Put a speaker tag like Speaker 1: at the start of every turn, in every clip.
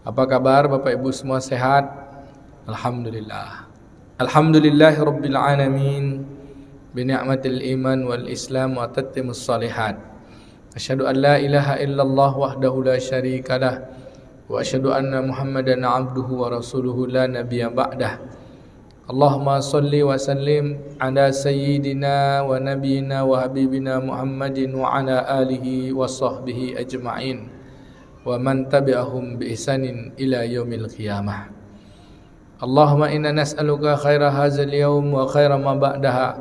Speaker 1: Apa kabar Bapak Ibu semua, sehat? Alhamdulillah. Alhamdulillahi Rabbil Alamin, bini'matil iman wal islam wa tatimmus salihat. Asyhadu an la ilaha illallah wahdahu la syarikalah, wa asyhadu anna Muhammadan abduhu wa rasuluhu la nabiyya ba'dah. Allahumma salli wa sallim ala sayyidina wa nabiyina wa habibina Muhammadin wa ala alihi wa sahbihi ajma'in wa man tabi'ahum bi ihsanin ila yaumil qiyamah. Allahumma inna nas'aluka khaira hadzal yaum wa khaira ma ba'daha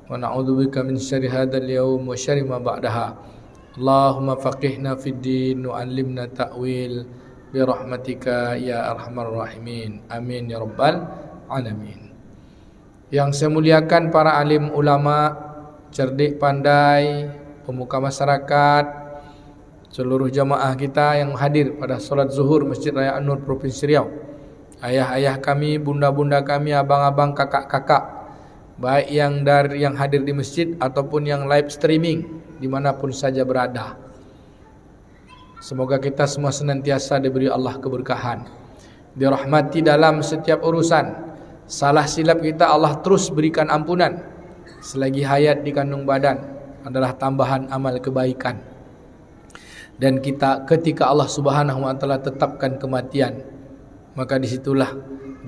Speaker 1: wa na'udzubika min syarri hadzal yaum wa syarri ma ba'daha. Allahumma faqihna fid din wa 'allimna ta'wil bi rahmatika ya arhamar rahimin. Amin ya rabbal alamin. Yang saya muliakan para alim ulama, cerdik pandai, pemuka masyarakat, seluruh jamaah kita yang hadir pada solat zuhur Masjid Raya An-Nur Provinsi Riau, ayah-ayah kami, bunda-bunda kami, abang-abang, kakak-kakak, baik yang hadir di masjid ataupun yang live streaming dimanapun saja berada. Semoga kita semua senantiasa diberi Allah keberkahan, dirahmati dalam setiap urusan. Salah silap kita Allah terus berikan ampunan. Selagi hayat di kandung badan adalah tambahan amal kebaikan. Dan kita ketika Allah Subhanahu wa taala tetapkan kematian, maka disitulah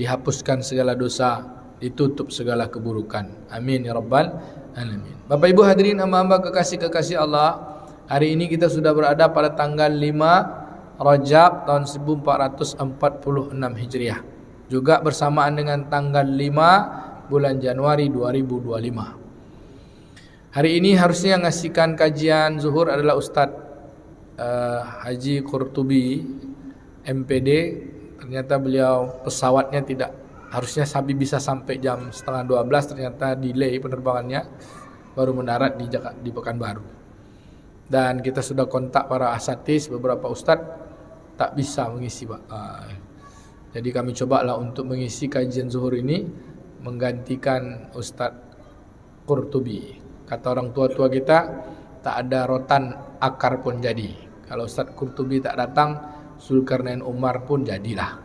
Speaker 1: dihapuskan segala dosa, ditutup segala keburukan. Amin ya rabbal alamin. Bapak Ibu hadirin hamba-hamba kekasih-kekasih Allah, hari ini kita sudah berada pada tanggal 5 Rajab tahun 1446 Hijriah, juga bersamaan dengan tanggal 5 bulan Januari 2025. Hari ini harusnya yang ngasihkan kajian zuhur adalah Ustadz Haji Qurtubi MPD. Ternyata beliau pesawatnya tidak, harusnya bisa sampai jam setengah 12, ternyata delay penerbangannya, baru mendarat di Pekanbaru. Dan kita sudah kontak para asatidz, beberapa ustadz tak bisa mengisi Pak. Jadi kami cobalah untuk mengisi kajian zuhur ini menggantikan Ustadz Qurtubi. Kata orang tua-tua kita, tak ada rotan akar pun jadi. Kalau Ustadz Qurtubi tak datang, Zulkarnain Umar pun jadilah.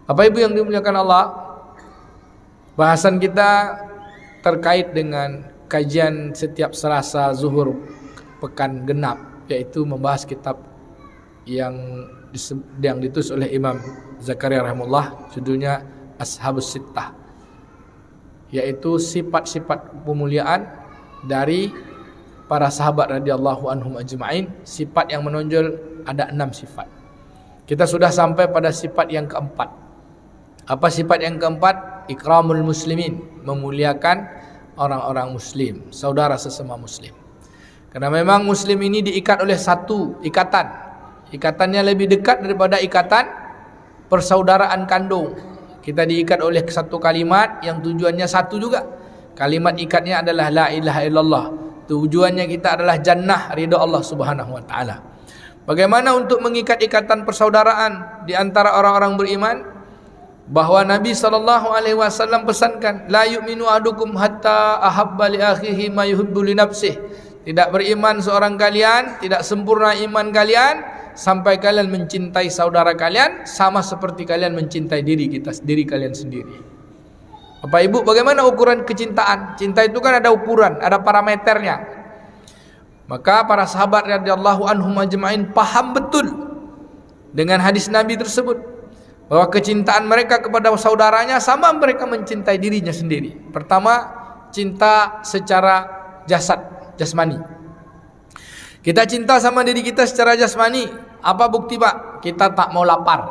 Speaker 1: Bapak Ibu yang dimuliakan Allah, bahasan kita terkait dengan kajian setiap Selasa zuhur pekan genap, yaitu membahas kitab yang ditulis oleh Imam Zakaria rahimahullah, judulnya Ashabus Sittah, yaitu sifat-sifat pemuliaan dari para sahabat radhiyallahu anhum ajma'in. Sifat yang menonjol ada 6 sifat. Kita sudah sampai pada sifat yang keempat. Apa sifat yang keempat? Ikramul muslimin, memuliakan orang-orang muslim, saudara sesama muslim. Karena memang muslim ini diikat oleh satu ikatan. Ikatannya lebih dekat daripada ikatan persaudaraan kandung. Kita diikat oleh satu kalimat yang tujuannya satu juga. Kalimat ikatnya adalah la ilaha illallah. Tujuannya kita adalah jannah, ridha Allah Subhanahu wa taala. Bagaimana untuk mengikat ikatan persaudaraan di antara orang-orang beriman? Bahwa Nabi sallallahu alaihi wasallam pesankan, la yu'minu ahadukum hatta ahabba li akhihi ma yuhibbu li nafsihi. Tidak beriman seorang kalian, tidak sempurna iman kalian sampai kalian mencintai saudara kalian sama seperti kalian mencintai diri kalian sendiri. Bapak Ibu, bagaimana ukuran kecintaan? Cinta itu kan ada ukuran, ada parameternya. Maka para sahabat radhiyallahu anhum ajma'in paham betul dengan hadis Nabi tersebut, bahwa kecintaan mereka kepada saudaranya sama mereka mencintai dirinya sendiri. Pertama, cinta secara jasmani. Kita cinta sama diri kita secara jasmani. Apa bukti Pak? Kita tak mau lapar.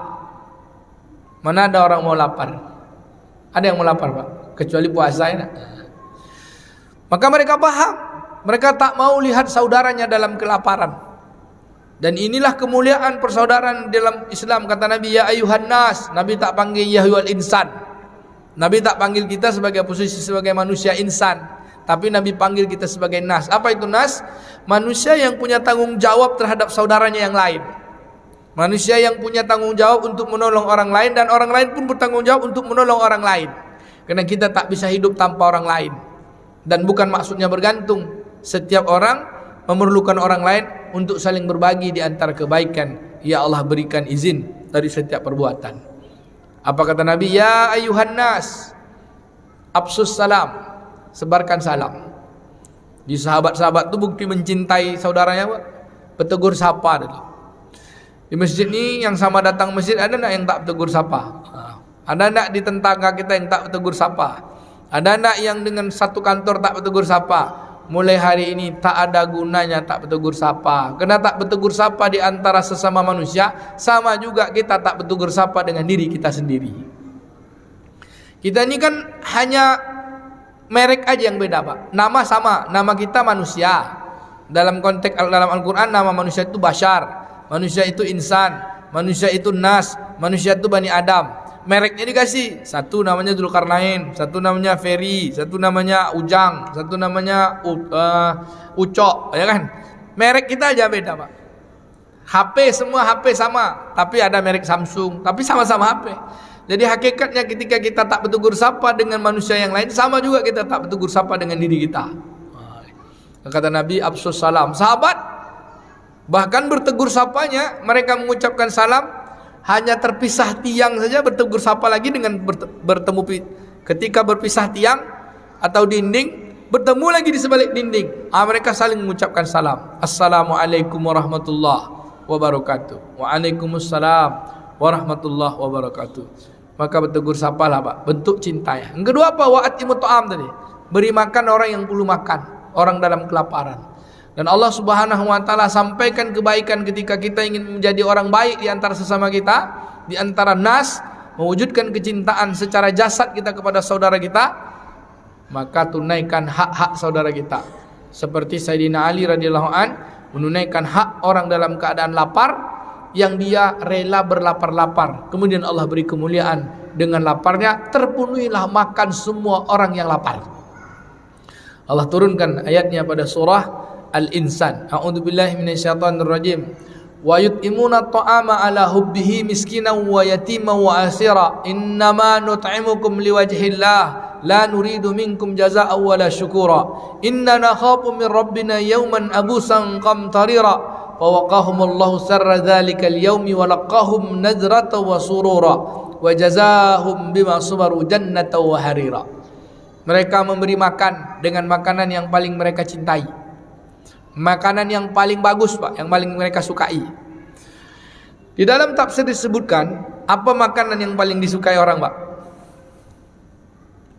Speaker 1: Mana ada orang mau lapar? Ada yang mau lapar Pak? Kecuali puasa ya. Maka mereka paham, mereka tak mau lihat saudaranya dalam kelaparan. Dan inilah kemuliaan persaudaraan dalam Islam. Kata Nabi, ya ayuhan nas. Nabi tak panggil ya ayyuhal insan. Nabi tak panggil kita sebagai posisi sebagai manusia insan, tapi Nabi panggil kita sebagai nas. Apa itu nas? Manusia yang punya tanggung jawab terhadap saudaranya yang lain. Manusia yang punya tanggung jawab untuk menolong orang lain, dan orang lain pun bertanggung jawab untuk menolong orang lain. Karena kita tak bisa hidup tanpa orang lain. Dan bukan maksudnya bergantung. Setiap orang memerlukan orang lain untuk saling berbagi di antara kebaikan. Ya Allah berikan izin dari setiap perbuatan. Apa kata Nabi? Ya ayuhan nas, absus salam, sebarkan salam. Di sahabat-sahabat itu bukti mencintai saudaranya, Pak, bertegur sapa dulu. Di masjid ini yang sama datang masjid, ada nak yang tak bertegur sapa? Ada nak di tetangga kita yang tak bertegur sapa? Ada nak yang dengan satu kantor tak bertegur sapa? Mulai hari ini tak ada gunanya tak bertegur sapa. Kena tak bertegur sapa di antara sesama manusia, sama juga kita tak bertegur sapa dengan diri kita sendiri. Kita ini kan hanya merek aja yang beda, Pak. Nama sama, nama kita manusia. Dalam konteks dalam Al-Quran, nama manusia itu Bashar, manusia itu insan, manusia itu nas, manusia itu Bani Adam. Mereknya dikasih, satu namanya Dzulkarnain, satu namanya Ferry, satu namanya Ujang, satu namanya Ucok, ya kan? Merek kita aja beda, Pak. HP semua HP sama, tapi ada merek Samsung, tapi sama-sama HP. Jadi hakikatnya ketika kita tak bertegur sapa dengan manusia yang lain, sama juga kita tak bertegur sapa dengan diri kita. Kata Nabi, absus salam. Sahabat bahkan bertegur sapanya, mereka mengucapkan salam, hanya terpisah tiang saja bertegur sapa lagi dengan bertemu. Ketika berpisah tiang atau dinding, bertemu lagi di sebalik dinding, mereka saling mengucapkan salam. Assalamualaikum warahmatullahi wabarakatuh. Waalaikumsalam warahmatullahi wabarakatuh. Maka bertegur sapa lah, Pak, bentuk cinta ya. Yang kedua apa? Wa'atimut ta'am tadi, beri makan orang yang perlu makan, orang dalam kelaparan. Dan Allah Subhanahu wa taala sampaikan kebaikan ketika kita ingin menjadi orang baik di antara sesama kita, di antara nas, mewujudkan kecintaan secara jasad kita kepada saudara kita, maka tunaikan hak-hak saudara kita. Seperti Sayyidina Ali radhiyallahu an menunaikan hak orang dalam keadaan lapar, yang dia rela berlapar-lapar. Kemudian Allah beri kemuliaan dengan laparnya, terpenuhilah makan semua orang yang lapar. Allah turunkan ayatnya pada surah Al-Insan. A'udzubillahi minasyaitonirrajim. Wa yut'imuna at'ama 'ala hubbihi miskinan wa yatiman wa asira. Innama nut'imukum liwajhillah la nuridu minkum jazaa'an wala syukura. Inna nakhafu min rabbina yawman abusan qamtarira. Fawaqahumullahu sarra dzalikal yaumi wa laqahum nadratan wa surura wa jazaahum bima sabaru jannatan wa harira. Mereka memberi makan dengan makanan yang paling mereka cintai, makanan yang paling bagus, Pak, yang paling mereka sukai. Di dalam tafsir disebutkan, apa makanan yang paling disukai orang, Pak?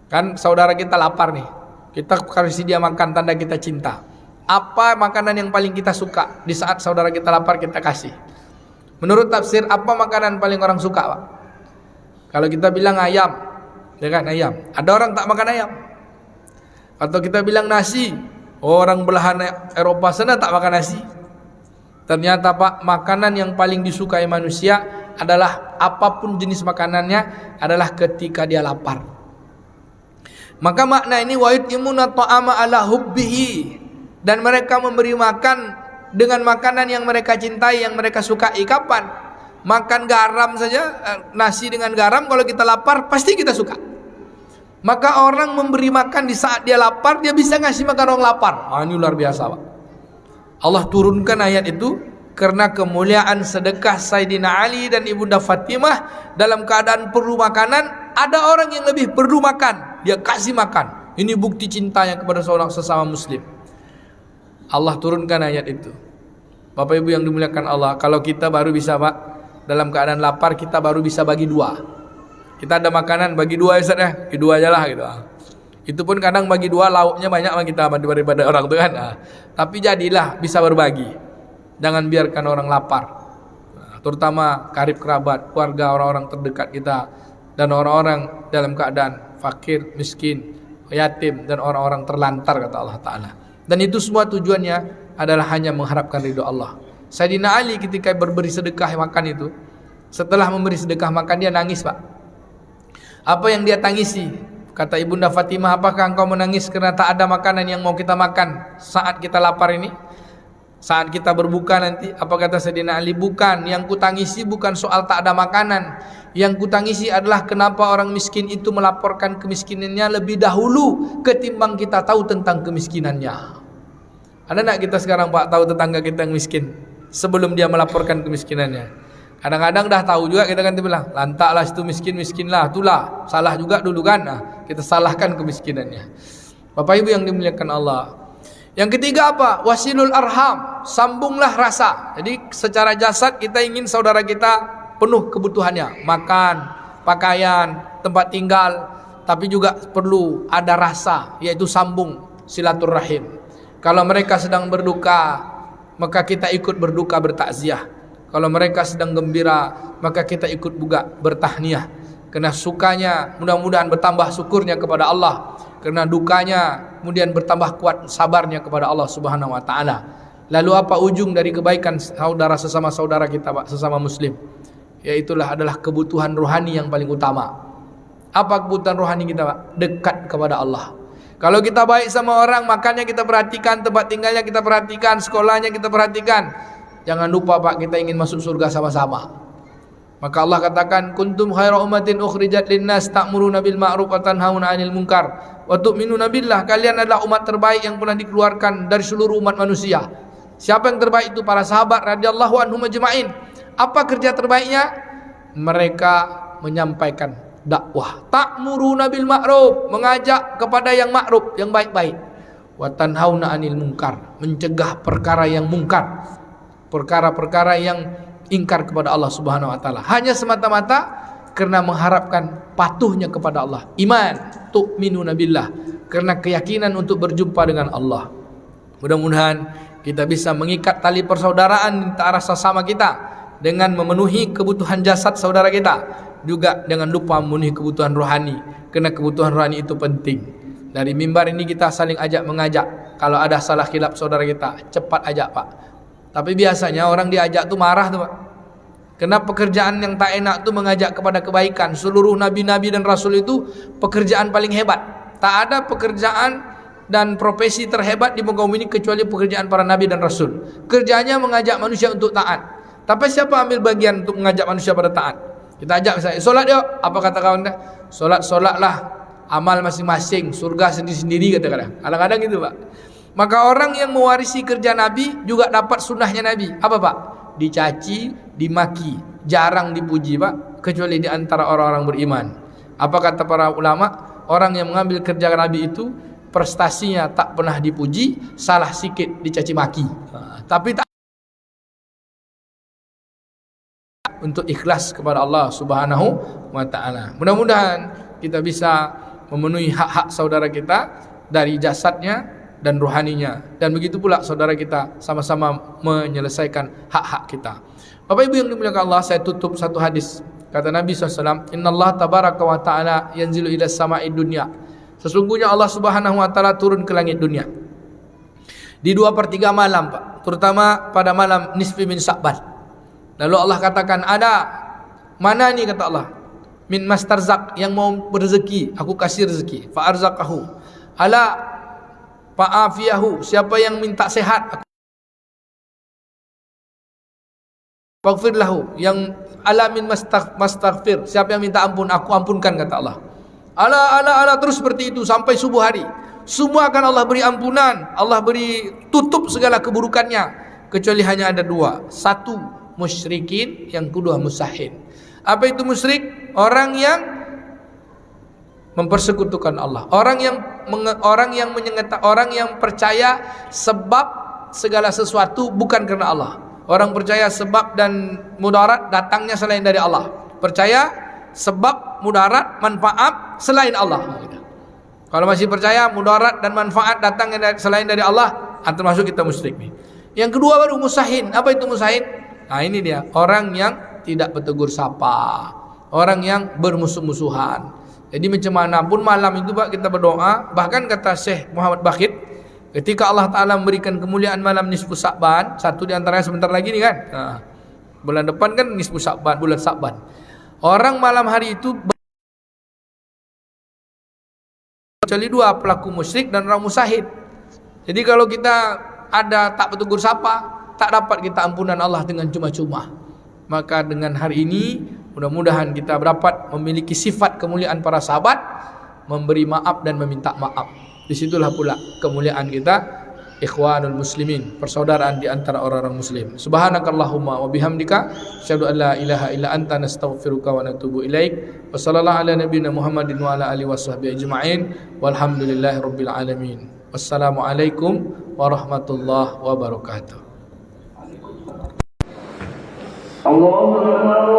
Speaker 1: Kan saudara kita lapar nih, kita kasih dia makan, tanda kita cinta. Apa makanan yang paling kita suka di saat saudara kita lapar kita kasih? Menurut tafsir, apa makanan paling orang suka, Pak? Kalau kita bilang ayam, ya kan, ayam. Ada orang tak makan ayam. Atau kita bilang nasi, orang belahan Eropa sana tak makan nasi. Ternyata, Pak, makanan yang paling disukai manusia adalah apapun jenis makanannya adalah ketika dia lapar. Maka makna ini wa yut'imuna ta'ama ala hubbihi, dan mereka memberi makan dengan makanan yang mereka cintai, yang mereka sukai. Kapan? Makan garam saja, nasi dengan garam, kalau kita lapar pasti kita suka. Maka orang memberi makan di saat dia lapar, dia bisa ngasih makan orang lapar. Ini luar biasa, Pak. Allah turunkan ayat itu karena kemuliaan sedekah Sayyidina Ali dan Ibunda Fatimah dalam keadaan perlu makanan. Ada orang yang lebih perlu makan, dia kasih makan. Ini bukti cintanya kepada seorang sesama muslim. Allah turunkan ayat itu. Bapak Ibu yang dimuliakan Allah, kalau kita baru bisa, Pak, dalam keadaan lapar kita baru bisa bagi dua. Kita ada makanan, bagi dua ya Ustaz ya, bagi dua aja lah gitu. Itu pun kadang bagi dua lauknya banyak sama kita daripada orang itu kan. Tapi jadilah bisa berbagi. Jangan biarkan orang lapar. Terutama karib kerabat, keluarga, orang-orang terdekat kita, dan orang-orang dalam keadaan fakir, miskin, yatim, dan orang-orang terlantar, kata Allah Ta'ala. Dan itu semua tujuannya adalah hanya mengharapkan ridho Allah. Sayyidina Ali ketika berberi sedekah makan itu, setelah memberi sedekah makan dia nangis, Pak. Apa yang dia tangisi? Kata Ibunda Fatimah, apakah engkau menangis karena tak ada makanan yang mau kita makan saat kita lapar ini? Saat kita berbuka nanti? Apa kata Sayyidina Ali? Bukan, yang kutangisi bukan soal tak ada makanan. Yang kutangisi adalah kenapa orang miskin itu melaporkan kemiskinannya lebih dahulu ketimbang kita tahu tentang kemiskinannya. Ada nak kita sekarang, Pak, tahu tetangga kita yang miskin sebelum dia melaporkan kemiskinannya? Kadang-kadang dah tahu juga kita kan bilang, lantaklah situ miskin lah, itulah salah juga dulu kan. Nah, kita salahkan kemiskinannya. Bapak Ibu yang dimuliakan Allah. Yang ketiga apa? Wasilul arham, sambunglah rasa. Jadi secara jasad kita ingin saudara kita penuh kebutuhannya, makan, pakaian, tempat tinggal, tapi juga perlu ada rasa, yaitu sambung silaturahim. Kalau mereka sedang berduka, maka kita ikut berduka bertakziah. Kalau mereka sedang gembira, maka kita ikut juga bertahniah. Karena sukanya mudah-mudahan bertambah syukurnya kepada Allah. Karena dukanya kemudian bertambah kuat sabarnya kepada Allah Subhanahu wa taala. Lalu apa ujung dari kebaikan saudara sesama saudara kita, Pak, sesama muslim? Yaitulah adalah kebutuhan rohani yang paling utama. Apa kebutuhan rohani kita, Pak? Dekat kepada Allah. Kalau kita baik sama orang, makannya kita perhatikan, tempat tinggalnya kita perhatikan, sekolahnya kita perhatikan. Jangan lupa, Pak, kita ingin masuk surga sama-sama. Maka Allah katakan, kuntum khaira ummatin ukhrijat linnas ta'muruna bil ma'ruf wa tanhauna 'anil munkar wa tu'minuna billah. Kalian adalah umat terbaik yang pernah dikeluarkan dari seluruh umat manusia. Siapa yang terbaik itu? Para sahabat radhiyallahu anhum ajma'in. Apa kerja terbaiknya? Mereka menyampaikan dakwah. Ta'muruna bil ma'ruf, mengajak kepada yang ma'ruf, yang baik-baik. Wa tanhauna 'anil munkar, mencegah perkara yang mungkar, perkara-perkara yang ingkar kepada Allah Subhanahu wa taala. Hanya semata-mata karena mengharapkan patuhnya kepada Allah. Iman, tu'minuna billah, karena keyakinan untuk berjumpa dengan Allah. Mudah-mudahan kita bisa mengikat tali persaudaraan antara sesama kita dengan memenuhi kebutuhan jasad saudara kita, juga dengan lupa memenuhi kebutuhan rohani, karena kebutuhan rohani itu penting. Dari mimbar ini kita saling mengajak. Kalau ada salah khilaf saudara kita, cepat ajak, Pak. Tapi biasanya orang diajak tuh marah tuh, Pak. Karena pekerjaan yang tak enak tuh mengajak kepada kebaikan. Seluruh nabi-nabi dan rasul itu pekerjaan paling hebat. Tak ada pekerjaan dan profesi terhebat di muka bumi ini kecuali pekerjaan para nabi dan rasul. Kerjanya mengajak manusia untuk taat. Tapi siapa ambil bagian untuk mengajak manusia pada taat? Kita ajak misalnya, solat yuk. Apa kata kawan? Solatlah, amal masing-masing, surga sendiri-sendiri kata-kata. Kadang-kadang gitu, Pak. Maka orang yang mewarisi kerja Nabi juga dapat sunnahnya Nabi. Apa, Pak? Dicaci, dimaki, jarang dipuji, Pak, kecuali di antara orang-orang beriman. Apa kata para ulama? Orang yang mengambil kerja Nabi itu prestasinya tak pernah dipuji, salah sikit dicaci maki. Tapi tak untuk ikhlas kepada Allah Subhanahu wa taala. Mudah-mudahan kita bisa memenuhi hak-hak saudara kita dari jasadnya dan rohaninya, dan begitu pula saudara kita sama-sama menyelesaikan hak-hak kita. Bapak Ibu yang dimuliakan Allah, saya tutup satu hadis. Kata Nabi SAW, Innallaha tabaraka wa ta'ala yanzilu ila sama'id dunya. Sesungguhnya Allah Subhanahu wa ta'ala turun ke langit dunia di 2/3 malam, Pak, terutama pada malam nisfi min Sya'ban. Lalu Allah katakan, ada mana ni, kata Allah, min mastarzak, yang mau berzeki, aku kasih rezeki. Fa arzaqahu ala fa'afiyahu, siapa yang minta sehat, faghfir lahu, yang alamin mastaghfir, siapa yang minta ampun, aku ampunkan, kata Allah. Ala terus seperti itu sampai subuh hari. Semua akan Allah beri ampunan, Allah beri tutup segala keburukannya, kecuali hanya ada dua. Satu musyrikin, yang kedua musahin. Apa itu musyrik? Orang yang mempersekutukan Allah, orang yang percaya sebab segala sesuatu bukan karena Allah. Orang percaya sebab dan mudarat datangnya selain dari Allah. Percaya sebab, mudarat, manfaat selain Allah. Kalau masih percaya mudarat dan manfaat datangnya selain dari Allah, termasuk kita musyrik. Yang kedua baru musahin. Apa itu musahin? Nah, ini dia, orang yang tidak bertegur sapa, orang yang bermusuh-musuhan. Jadi macam mana pun malam itu, Pak, kita berdoa. Bahkan kata Syekh Muhammad Bakhit, ketika Allah Ta'ala memberikan kemuliaan malam nisfu Sya'ban, satu di antaranya sebentar lagi nih kan, bulan depan kan nisfu Sya'ban, bulan Sya'ban. Orang malam hari itu kecuali dua, pelaku musyrik dan orang musahid. Jadi kalau kita ada tak bertegur sapa, tak dapat kita ampunan Allah dengan cuma-cuma. Maka dengan hari ini mudah-mudahan kita dapat memiliki sifat kemuliaan para sahabat, memberi maaf dan meminta maaf. Disitulah pula kemuliaan kita ikhwanul muslimin, persaudaraan di antara orang-orang muslim. Subhanakallahumma wa bihamdika asyhadu an la ilaha illa anta nastaghfiruka wa natubu ilaik. Wa sallallahu ala nabiyyina Muhammadin wa ala alihi washabbihi ajma'in. Walhamdulillahi rabbil alamin. Wassalamualaikum warahmatullahi wabarakatuh.
Speaker 2: Allahu Akbar.